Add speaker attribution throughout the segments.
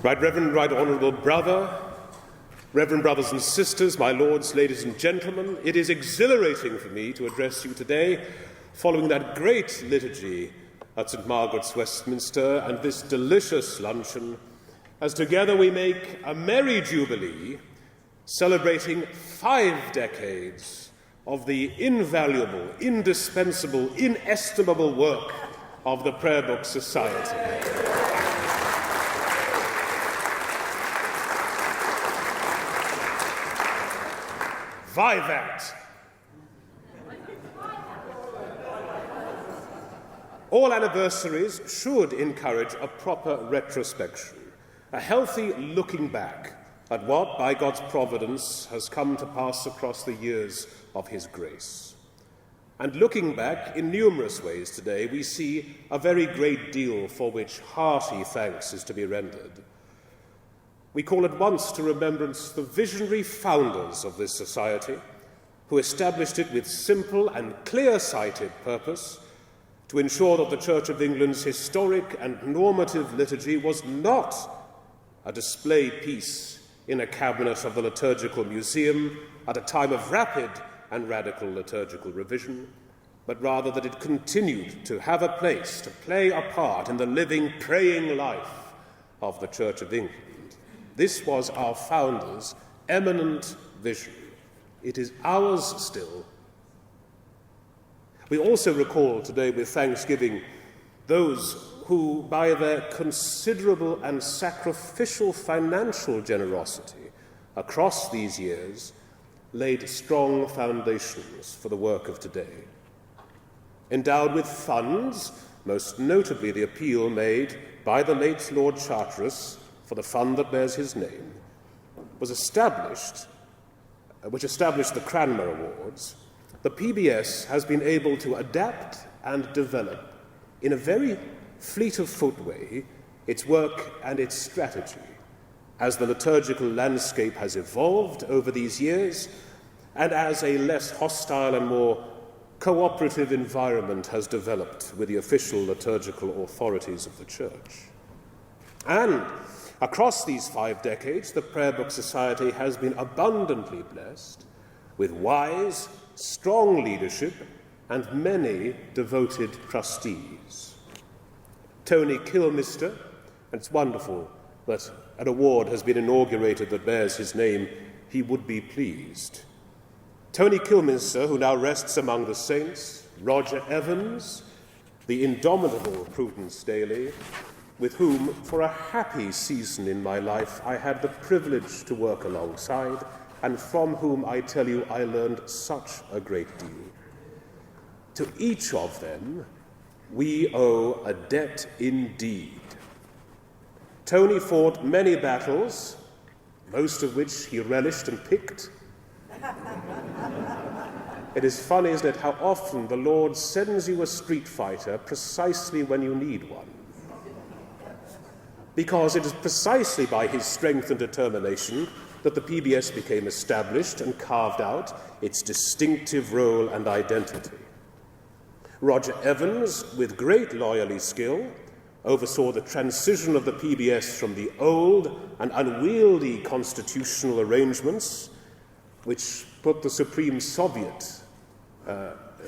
Speaker 1: Right Reverend, Right Honourable Brother, Reverend brothers and sisters, my lords, ladies and gentlemen, it is exhilarating for me to address you today following that great liturgy at St. Margaret's, Westminster, and this delicious luncheon, as together we make a merry jubilee celebrating 5 decades of the invaluable, indispensable, inestimable work of the Prayer Book Society. Vivat! All anniversaries should encourage a proper retrospection, a healthy looking back at what, by God's providence, has come to pass across the years of His grace. And looking back in numerous ways today, we see a very great deal for which hearty thanks is to be rendered. We call at once to remembrance the visionary founders of this society, who established it with simple and clear-sighted purpose to ensure that the Church of England's historic and normative liturgy was not a display piece in a cabinet of the Liturgical Museum at a time of rapid and radical liturgical revision, but rather that it continued to have a place, to play a part in the living, praying life of the Church of England. This was our founders' eminent vision. It is ours still. We also recall today with thanksgiving those who, by their considerable and sacrificial financial generosity across these years, laid strong foundations for the work of today. Endowed with funds, most notably the appeal made by the late Lord Charteris for the fund that bears his name, which established the Cranmer Awards, the PBS has been able to adapt and develop in a very fleet-of-foot way its work and its strategy as the liturgical landscape has evolved over these years and as a less hostile and more cooperative environment has developed with the official liturgical authorities of the Church. And across these 5 decades, the Prayer Book Society has been abundantly blessed with wise, strong leadership and many devoted trustees. Tony Kilmister, and it's wonderful that an award has been inaugurated that bears his name, he would be pleased. Tony Kilmister, who now rests among the saints, Roger Evans, the indomitable Prudence Daly, with whom, for a happy season in my life, I had the privilege to work alongside, and from whom, I tell you, I learned such a great deal. To each of them, we owe a debt indeed. Tony fought many battles, most of which he relished and picked. It is funny, isn't it, how often the Lord sends you a street fighter precisely when you need one. Because it is precisely by his strength and determination that the PBS became established and carved out its distinctive role and identity. Roger Evans, with great lawyerly skill, oversaw the transition of the PBS from the old and unwieldy constitutional arrangements which put the Supreme Soviet,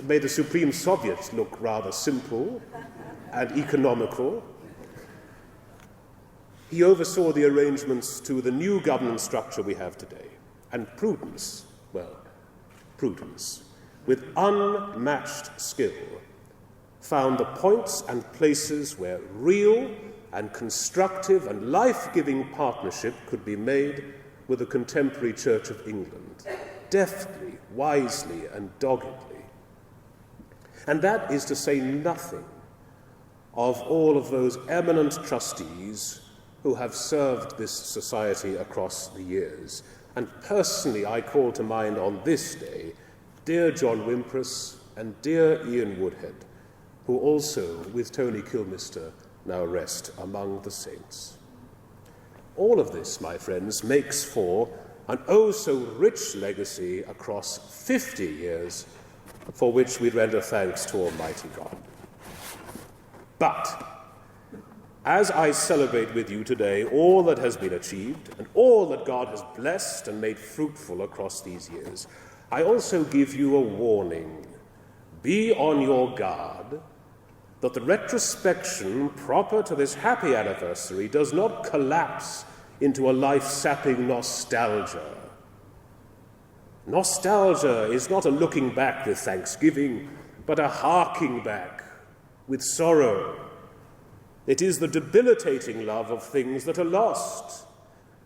Speaker 1: made the Supreme Soviet look rather simple and economical. He oversaw the arrangements to the new governance structure we have today. And Prudence, with unmatched skill, found the points and places where real and constructive and life-giving partnership could be made with the contemporary Church of England, deftly, wisely, and doggedly. And that is to say nothing of all of those eminent trustees who have served this society across the years. And personally, I call to mind on this day dear John Wimpress and dear Ian Woodhead, who also, with Tony Kilmister, now rest among the saints. All of this, my friends, makes for an oh-so-rich legacy across 50 years, for which we render thanks to Almighty God. But as I celebrate with you today all that has been achieved and all that God has blessed and made fruitful across these years, I also give you a warning. Be on your guard that the retrospection proper to this happy anniversary does not collapse into a life-sapping nostalgia. Nostalgia is not a looking back with thanksgiving, but a harking back with sorrow. It is the debilitating love of things that are lost,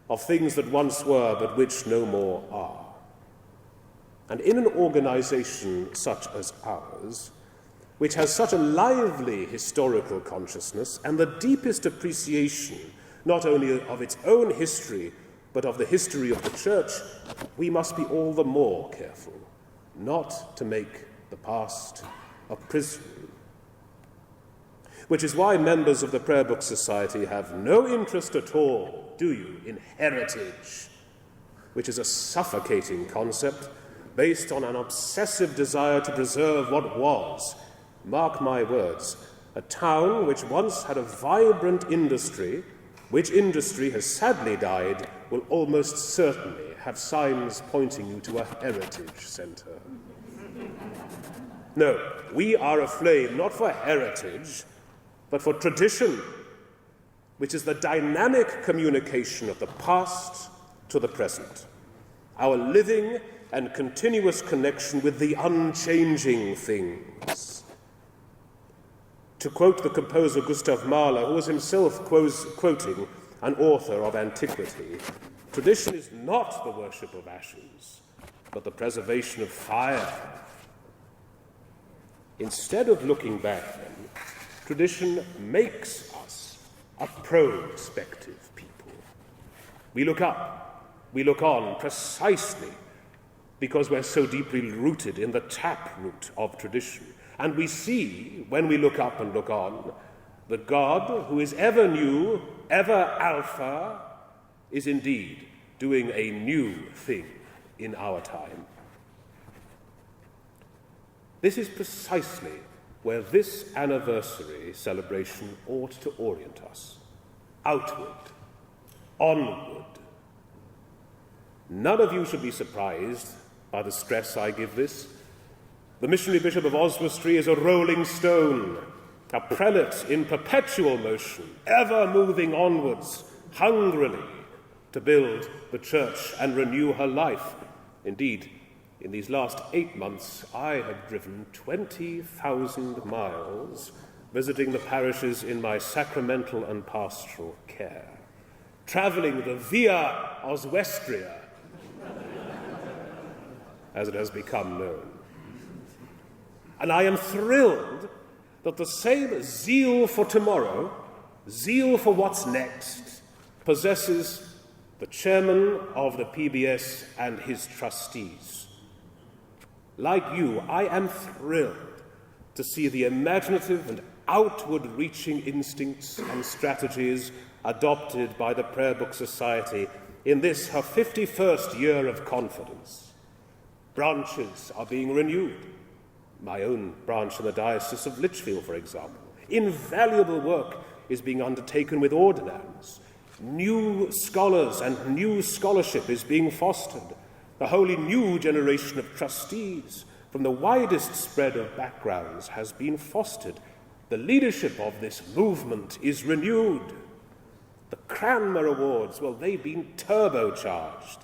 Speaker 1: of things that once were but which no more are. And in an organization such as ours, which has such a lively historical consciousness and the deepest appreciation not only of its own history, but of the history of the Church, we must be all the more careful not to make the past a prison. Which is why members of the Prayer Book Society have no interest at all, do you, in heritage, which is a suffocating concept based on an obsessive desire to preserve what was. Mark my words, a town which once had a vibrant industry, which industry has sadly died, will almost certainly have signs pointing you to a heritage centre. No, we are aflame not for heritage, but for tradition, which is the dynamic communication of the past to the present, our living and continuous connection with the unchanging things. To quote the composer Gustav Mahler, who was himself quoting an author of antiquity, tradition is not the worship of ashes, but the preservation of fire. Instead of looking back, then, tradition makes us a prospective people. We look up, we look on precisely because we're so deeply rooted in the taproot of tradition. And we see, when we look up and look on, that God, who is ever new, ever Alpha, is indeed doing a new thing in our time. This is precisely where this anniversary celebration ought to orient us. Outward, onward. None of you should be surprised by the stress I give this. The missionary Bishop of Oswestry is a rolling stone, a prelate in perpetual motion, ever moving onwards, hungrily, to build the church and renew her life. Indeed, in these last 8 months, I have driven 20,000 miles visiting the parishes in my sacramental and pastoral care, travelling the Via Oswestria, as it has become known. And I am thrilled that the same zeal for tomorrow, zeal for what's next, possesses the chairman of the PBS and his trustees. Like you, I am thrilled to see the imaginative and outward-reaching instincts and strategies adopted by the Prayer Book Society in this, her 51st year of confidence. Branches are being renewed. My own branch in the Diocese of Lichfield, for example. Invaluable work is being undertaken with ordinands. New scholars and new scholarship is being fostered. A wholly new generation of trustees from the widest spread of backgrounds has been fostered. The leadership of this movement is renewed. The Cranmer Awards, well, they've been turbocharged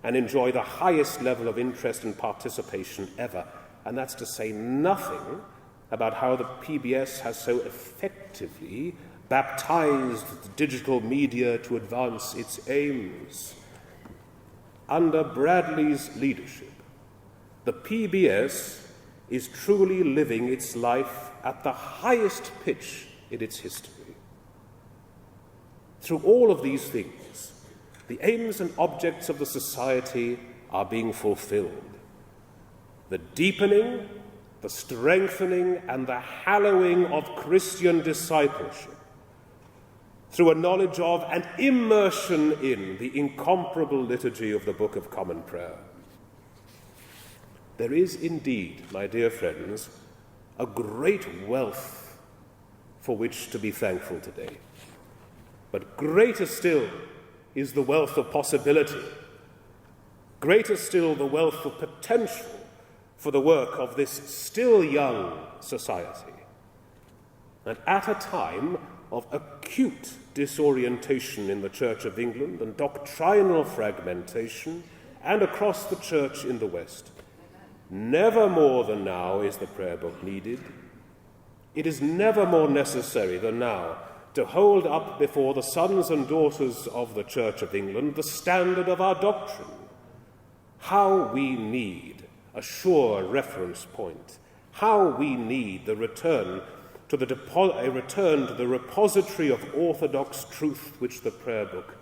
Speaker 1: and enjoy the highest level of interest and participation ever. And that's to say nothing about how the PBS has so effectively baptized the digital media to advance its aims. Under Bradley's leadership, the PBS is truly living its life at the highest pitch in its history. Through all of these things, the aims and objects of the Society are being fulfilled. The deepening, the strengthening, and the hallowing of Christian discipleship through a knowledge of and immersion in the incomparable liturgy of the Book of Common Prayer. There is indeed, my dear friends, a great wealth for which to be thankful today. But greater still is the wealth of possibility, greater still the wealth of potential for the work of this still young society. And at a time of acute disorientation in the Church of England and doctrinal fragmentation, and across the Church in the West, never more than now is the prayer book needed. It is never more necessary than now to hold up before the sons and daughters of the Church of England the standard of our doctrine. How we need a sure reference point, how we need the return to the repository of orthodox truth which the prayer book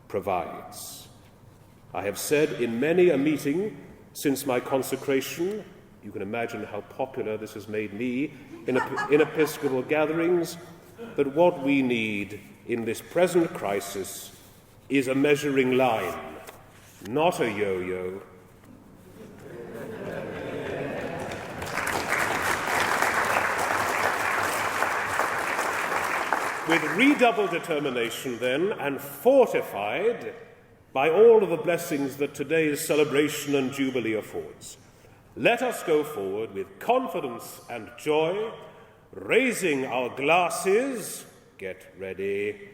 Speaker 1: provides. I have said in many a meeting since my consecration, you can imagine how popular this has made me in Episcopal gatherings, that what we need in this present crisis is a measuring line, not a yo-yo. With redoubled determination, then, and fortified by all of the blessings that today's celebration and jubilee affords, let us go forward with confidence and joy, raising our glasses, get ready,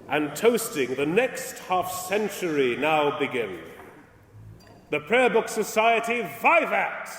Speaker 1: and toasting the next half-century now begin. The Prayer Book Society, vivat!